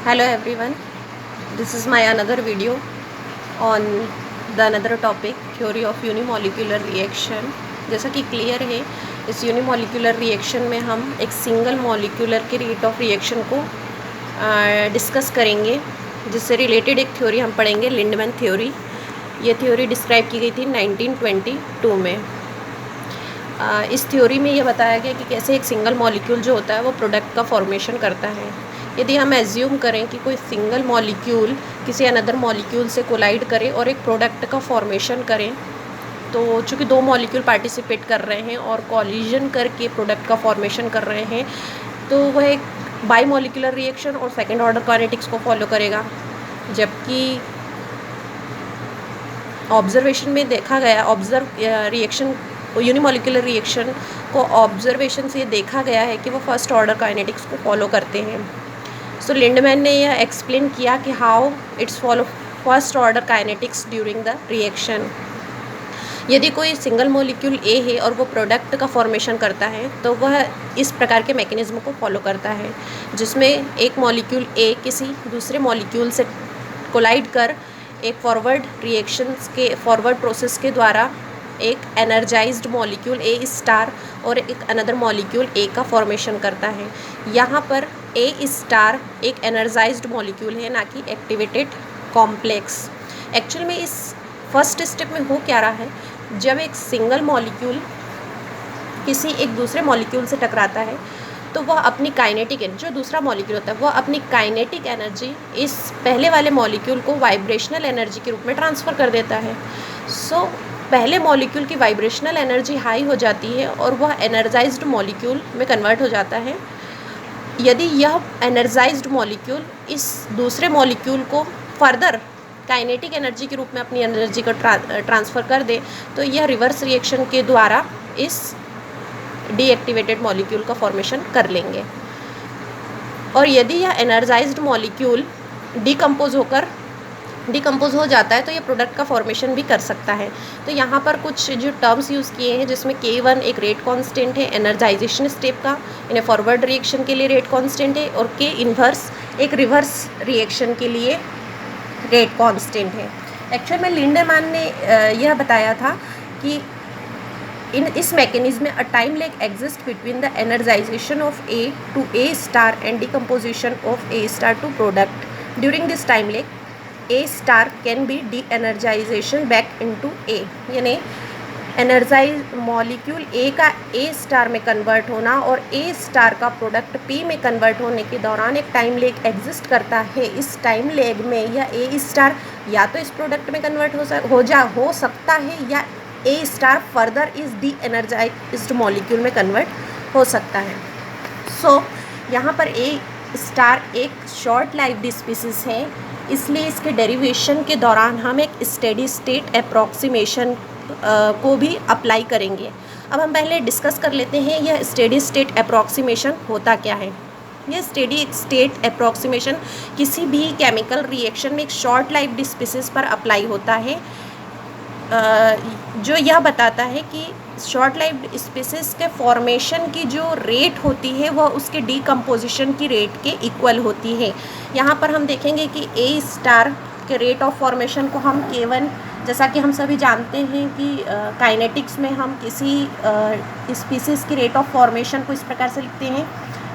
Hello everyone, this is my another video on the another topic theory of unimolecular reaction। जैसा कि clear है, इस unimolecular reaction में हम एक सिंगल मॉलिक्यूलर के रेट ऑफ रिएक्शन को डिस्कस करेंगे, जिससे रिलेटेड एक थ्योरी हम पढ़ेंगे, लिंडमैन थ्योरी। ये थ्योरी डिस्क्राइब की गई थी 1922 में। इस थ्योरी में ये बताया गया कि कैसे एक सिंगल मॉलिक्यूल जो होता है वो प्रोडक्ट का फॉर्मेशन करता है। यदि हम एज्यूम करें कि कोई सिंगल मॉलिक्यूल किसी अनदर मॉलिक्यूल से कोलाइड करे और एक प्रोडक्ट का फॉर्मेशन करें, तो चूँकि दो मॉलिक्यूल पार्टिसिपेट कर रहे हैं और कॉलिजन करके प्रोडक्ट का फॉर्मेशन कर रहे हैं, तो वह एक बाई मॉलिक्यूलर रिएक्शन और सेकेंड ऑर्डर काइनेटिक्स को फॉलो करेगा। जबकि ऑब्जर्वेशन में देखा गया, रिएक्शन यूनिमोलिकुलर रिएक्शन को ऑब्जर्वेशन से देखा गया है कि वो फर्स्ट ऑर्डर काइनेटिक्स को फॉलो करते हैं। सो लिंडमैन ने यह एक्सप्लेन किया कि how it's follow first order kinetics during the reaction. यदि कोई सिंगल मॉलिक्यूल ए है और वो प्रोडक्ट का फॉर्मेशन करता है, तो वह इस प्रकार के मैकेनिज्म को फॉलो करता है, जिसमें एक मॉलिक्यूल ए किसी दूसरे मॉलिक्यूल से कोलाइड कर एक फॉरवर्ड प्रोसेस के द्वारा एक एनर्जाइज्ड मॉलिक्यूल ए स्टार और एक अनदर मॉलिक्यूल ए का फॉर्मेशन करता है। यहाँ पर ए स्टार एक एनर्जाइज्ड मॉलिक्यूल है, ना कि एक्टिवेटेड कॉम्प्लेक्स। एक्चुअल में इस फर्स्ट स्टेप में हो क्या रहा है, जब एक सिंगल मॉलिक्यूल किसी एक दूसरे मॉलिक्यूल से टकराता है, तो वह अपनी काइनेटिक एनर्जी, जो दूसरा मॉलिक्यूल होता है, वह अपनी काइनेटिक एनर्जी इस पहले वाले मॉलिक्यूल को वाइब्रेशनल एनर्जी के रूप में ट्रांसफ़र कर देता है। सो पहले मॉलिक्यूल की वाइब्रेशनल एनर्जी हाई हो जाती है और वह एनर्जाइज्ड मॉलिक्यूल में कन्वर्ट हो जाता है। यदि यह एनर्जाइज्ड मॉलिक्यूल इस दूसरे मॉलिक्यूल को फर्दर काइनेटिक एनर्जी के रूप में अपनी एनर्जी को ट्रांसफ़र कर दे, तो यह रिवर्स रिएक्शन के द्वारा इस डीएक्टिवेटेड मॉलिक्यूल का फॉर्मेशन कर लेंगे। और यदि यह एनर्जाइज्ड मॉलिक्यूल डिकम्पोज हो जाता है, तो ये प्रोडक्ट का फॉर्मेशन भी कर सकता है। तो यहाँ पर कुछ जो टर्म्स यूज़ किए हैं, जिसमें K1 एक रेट कांस्टेंट है एनर्जाइजेशन स्टेप का, इन्हें फॉरवर्ड रिएक्शन के लिए रेट कांस्टेंट है, और K इन्वर्स एक रिवर्स रिएक्शन के लिए रेट कांस्टेंट है। एक्चुअल में लिंडमैन ने यह बताया था कि इस मैकेनिज्म में a time lag exist between the energization of A to A star and decomposition of A star to product. During this time lag A star can be de energization back into A, यानी energize molecule ए का ए star में convert होना और ए star का product P में convert होने के दौरान एक टाइम लैग एग्जिस्ट करता है। इस टाइम लैग में यह ए स्टार या तो इस प्रोडक्ट में कन्वर्ट हो सकता है, या ए स्टार फर्दर इस डी एनर्जाइज्ड मॉलिक्यूल में कन्वर्ट हो सकता है। सो यहाँ पर ए स्टार एक शॉर्ट लाइव्ड स्पीसीज़ है, इसलिए इसके डेरिवेशन के दौरान हम एक स्टेडी स्टेट अप्रॉक्सीमेशन को भी अप्लाई करेंगे। अब हम पहले डिस्कस कर लेते हैं यह स्टेडी स्टेट अप्रॉक्सीमेशन होता क्या है। यह स्टेडी स्टेट अप्रॉक्सीमेशन किसी भी केमिकल रिएक्शन में एक शॉर्ट लाइव्ड स्पीसीज़ पर अप्लाई होता है, जो यह बताता है कि शॉर्ट लाइव्ड स्पीसीज़ के फॉर्मेशन की जो रेट होती है वह उसके डीकम्पोजिशन की रेट के इक्वल होती है। यहाँ पर हम देखेंगे कि ए स्टार के रेट ऑफ फॉर्मेशन को हम K1, जैसा कि हम सभी जानते हैं कि काइनेटिक्स में हम किसी स्पीसीज़ की रेट ऑफ फॉर्मेशन को इस प्रकार से लिखते हैं,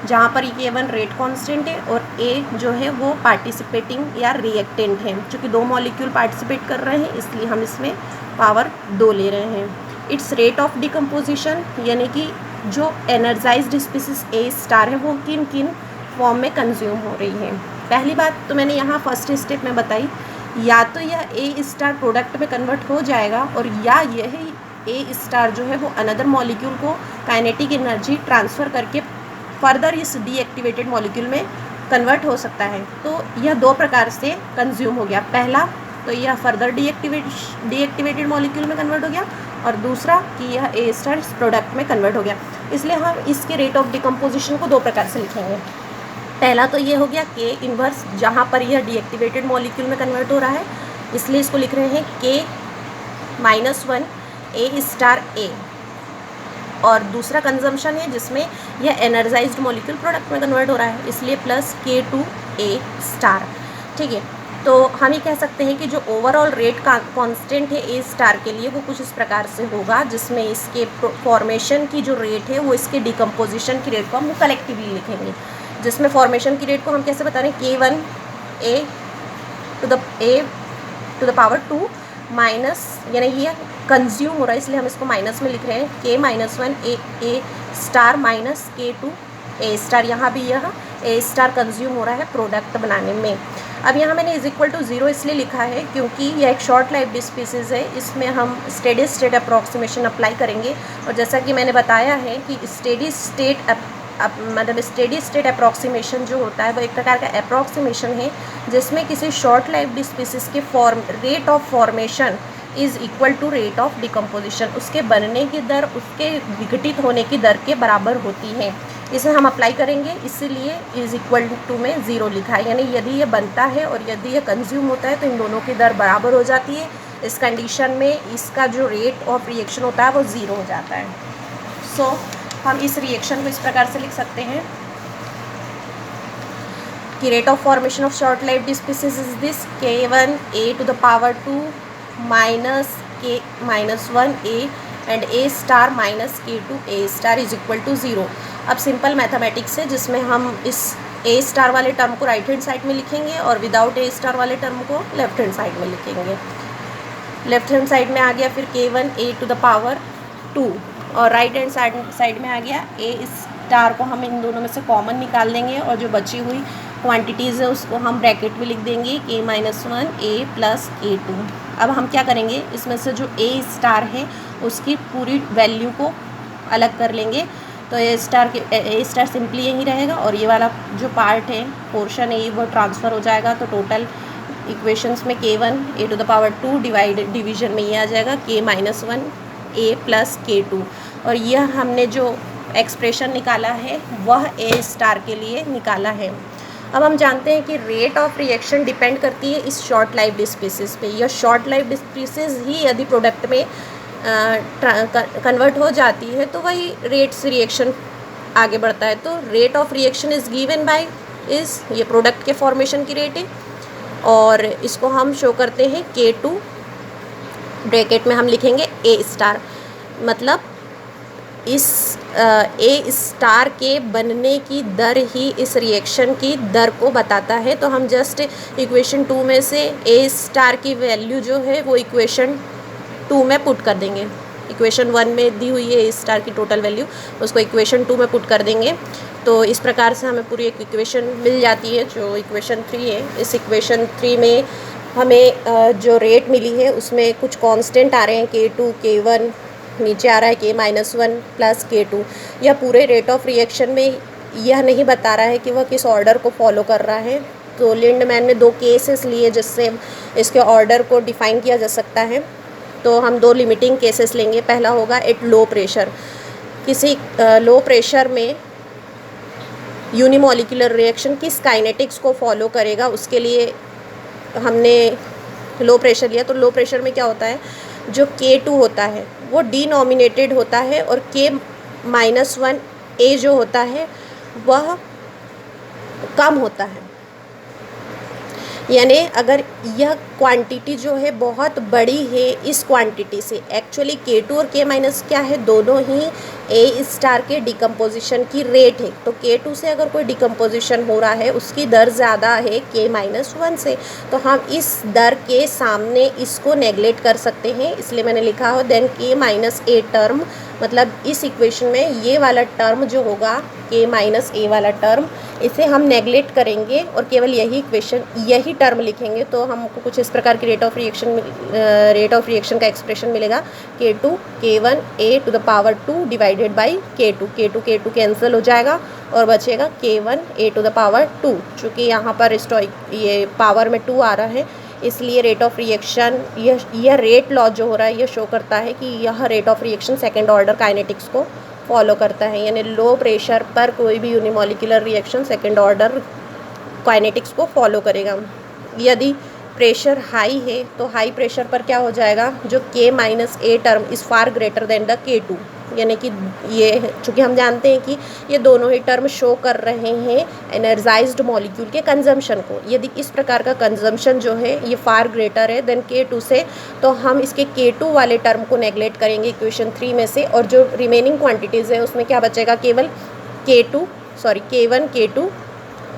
जहाँ पर K1 रेट कांस्टेंट है और A जो है वो पार्टिसिपेटिंग या रिएक्टेंट है। चूँकि दो मॉलिक्यूल पार्टिसिपेट कर रहे हैं, इसलिए हम इसमें पावर 2 ले रहे हैं। इट्स रेट ऑफ डिकम्पोजिशन, यानी कि जो एनर्जाइज्ड स्पीसीज़ ए स्टार है वो किन किन फॉर्म में कंज्यूम हो रही है। पहली बात तो मैंने यहाँ फर्स्ट स्टेप में बताई, या तो यह ए स्टार प्रोडक्ट में कन्वर्ट हो जाएगा, और या यह ए स्टार जो है वो अनदर मॉलिक्यूल को काइनेटिक एनर्जी ट्रांसफ़र करके फर्दर इस डीएक्टिवेटेड मॉलिक्यूल में कन्वर्ट हो सकता है। तो यह दो प्रकार से कंज्यूम हो गया। पहला तो यह फर्दर डीएक्टिवेटेड मॉलिक्यूल में कन्वर्ट हो गया, और दूसरा कि यह ए स्टार इस प्रोडक्ट में कन्वर्ट हो गया। इसलिए हम इसके रेट ऑफ डिकम्पोजिशन को दो प्रकार से लिखेंगे। पहला तो ये हो गया K इन्वर्स, जहाँ पर यह डीएक्टिवेटेड मॉलिक्यूल में कन्वर्ट हो रहा है, इसलिए इसको लिख रहे हैं K-1 ए स्टार ए। और दूसरा कंजम्पशन है जिसमें यह एनर्जाइज्ड मॉलिक्यूल प्रोडक्ट में कन्वर्ट हो रहा है, इसलिए प्लस K2A स्टार। ठीक है, तो हम ये कह सकते हैं कि जो ओवरऑल रेट का कांस्टेंट है ए स्टार के लिए वो कुछ इस प्रकार से होगा, जिसमें इसके फॉर्मेशन की जो रेट है वो इसके डिकम्पोजिशन की रेट को हम कलेक्टिवली लिखेंगे, जिसमें फॉर्मेशन की रेट को हम कैसे बता रहे हैं, K1A to the power 2 minus, यानी ये कंज्यूम हो रहा है इसलिए हम इसको माइनस में लिख रहे हैं, K-1A star minus K2A star. यहाँ भी यह A स्टार कंज्यूम हो रहा है प्रोडक्ट बनाने में। अब यहाँ मैंने इज इक्वल टू 0 इसलिए लिखा है क्योंकि यह एक शॉर्ट लाइफ स्पीसीज़ है, इसमें हम स्टेडी स्टेट अप्रॉक्सीमेशन अप्लाई करेंगे। और जैसा कि मैंने बताया है कि स्टेडी स्टेट अप्रॉक्सीमेशन जो होता है वो एक प्रकार का अप्रॉक्सीमेशन है जिसमें किसी शॉर्ट लाइफ स्पीसीज़ के rate of formation is equal to rate of decomposition, उसके बनने की दर उसके विघटित होने की दर के बराबर होती है। इसे हम अप्लाई करेंगे, इसीलिए इज़ इक्वल टू में 0 लिखा है, यानी यदि ये बनता है और यदि ये कंज्यूम होता है तो इन दोनों की दर बराबर हो जाती है। इस कंडीशन में इसका जो रेट ऑफ रिएक्शन होता है वो 0 हो जाता है। सो हम इस रिएक्शन को इस प्रकार से लिख सकते हैं कि rate of formation of short life species is this K1A to the power 2 minus K-1A and A star minus K2A star is equal to 0। अब सिंपल मैथमेटिक्स है जिसमें हम इस A स्टार वाले टर्म को राइट हैंड साइड में लिखेंगे और विदाउट A स्टार वाले टर्म को लेफ्ट हैंड साइड में लिखेंगे। लेफ्ट हैंड साइड में आ गया फिर K1A टू द पावर 2 और राइट हैंड साइड में आ गया A स्टार को हम इन दोनों में से कॉमन निकाल देंगे और जो बची हुई क्वांटिटीज़ है उसको हम ब्रैकेट में लिख देंगे K-1A प्लस K2। अब हम क्या करेंगे, इसमें से जो A स्टार है उसकी पूरी वैल्यू को अलग कर लेंगे, तो A स्टार सिंपली यही रहेगा और ये वाला जो पार्ट है पोर्शन है वो ट्रांसफ़र हो जाएगा। तो टोटल इक्वेशंस में K1A to the power 2 division में ये आ जाएगा K-1A प्लस K2 और यह हमने जो एक्सप्रेशन निकाला है वह A स्टार के लिए निकाला है। अब हम जानते हैं कि रेट ऑफ रिएक्शन डिपेंड करती है इस शॉर्ट लाइफ स्पीसीज़ पे। यह शॉर्ट लाइफ स्पीसीज़ ही यदि प्रोडक्ट में कन्वर्ट हो जाती है तो वही रेट से रिएक्शन आगे बढ़ता है। तो rate of reaction is given by ये प्रोडक्ट के फॉर्मेशन की रेट है और इसको हम शो करते हैं K2 ब्रैकेट में हम लिखेंगे A स्टार, मतलब इस A स्टार के बनने की दर ही इस रिएक्शन की दर को बताता है। तो हम जस्ट इक्वेशन 2 में से A स्टार की वैल्यू जो है वो इक्वेशन 2 में पुट कर देंगे। इक्वेशन 1 में दी हुई है A स्टार की टोटल वैल्यू, उसको इक्वेशन 2 में पुट कर देंगे तो इस प्रकार से हमें पूरी एक इक्वेशन मिल जाती है जो इक्वेशन 3 है। इस इक्वेशन 3 में हमें जो रेट मिली है उसमें कुछ कांस्टेंट आ रहे हैं K2, K1, नीचे आ रहा है K-1 प्लस K2। यह पूरे रेट ऑफ रिएक्शन में यह नहीं बता रहा है कि वह किस ऑर्डर को फॉलो कर रहा है। तो लिंडमैन ने 2 केसेस लिए जिससे इसके ऑर्डर को डिफ़ाइन किया जा सकता है। तो हम 2 लिमिटिंग केसेस लेंगे। पहला होगा एट लो प्रेशर, किसी लो प्रेशर में यूनिमॉलिक्यूलर रिएक्शन किस काइनेटिक्स को फॉलो करेगा, उसके लिए हमने लो प्रेशर लिया। तो लो प्रेशर में क्या होता है, जो K2 होता है वो डिनोमिनेटेड होता है और K-1A जो होता है वह कम होता है। यानी अगर यह क्वांटिटी जो है बहुत बड़ी है इस क्वांटिटी से, एक्चुअली K2 और K- क्या है, दोनों ही A स्टार के डिकम्पोजिशन की रेट है। तो K2 से अगर कोई डिकम्पोजिशन हो रहा है उसकी दर ज़्यादा है K-1 से, तो हम इस दर के सामने इसको नेगलेक्ट कर सकते हैं। इसलिए मैंने लिखा हो देन K-A टर्म, मतलब इस इक्वेशन में ये वाला टर्म जो होगा K-A वाला टर्म, इसे हम नेगलेक्ट करेंगे और केवल यही टर्म लिखेंगे। तो हमको कुछ इस प्रकार की रेट ऑफ रिएक्शन का एक्सप्रेशन मिलेगा K2 K-1A to the power 2 divided by K2 cancel हो जाएगा और बचेगा K-1A टू द पावर 2। चूँकि यहाँ पर ये पावर में 2 आ रहा है इसलिए रेट ऑफ रिएक्शन, यह रेट लॉ जो हो रहा है यह शो करता है कि यह rate of reaction second order kinetics को फॉलो करता है। यानी लो प्रेशर पर कोई भी unimolecular reaction second order kinetics को फॉलो करेगा। यदि प्रेशर हाई है तो हाई प्रेशर पर क्या हो जाएगा, जो K-A term is far greater than the K2, यानी कि ये चूँकि हम जानते हैं कि ये दोनों ही टर्म शो कर रहे हैं एनर्जाइज्ड मॉलिक्यूल के कंजम्पशन को। यदि इस प्रकार का कंजम्पशन जो है ये फार ग्रेटर है देन K2 से, तो हम इसके K2 वाले टर्म को नेगलेक्ट करेंगे इक्वेशन 3 में से, और जो रिमेनिंग क्वांटिटीज़ है उसमें क्या बचेगा, केवल K1 K2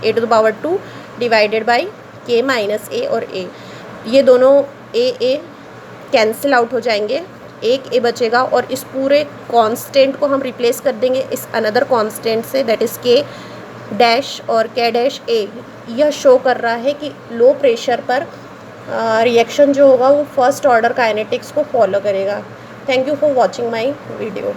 a⁻² divided by K minus A और A। ये दोनों A कैंसिल आउट हो जाएंगे, एक A बचेगा और इस पूरे कांस्टेंट को हम रिप्लेस कर देंगे इस अनदर कांस्टेंट से, दैट इज़ K डैश और K डैश A। यह शो कर रहा है कि लो प्रेशर पर रिएक्शन जो होगा वो फर्स्ट ऑर्डर काइनेटिक्स को फॉलो करेगा। Thank you for watching my video.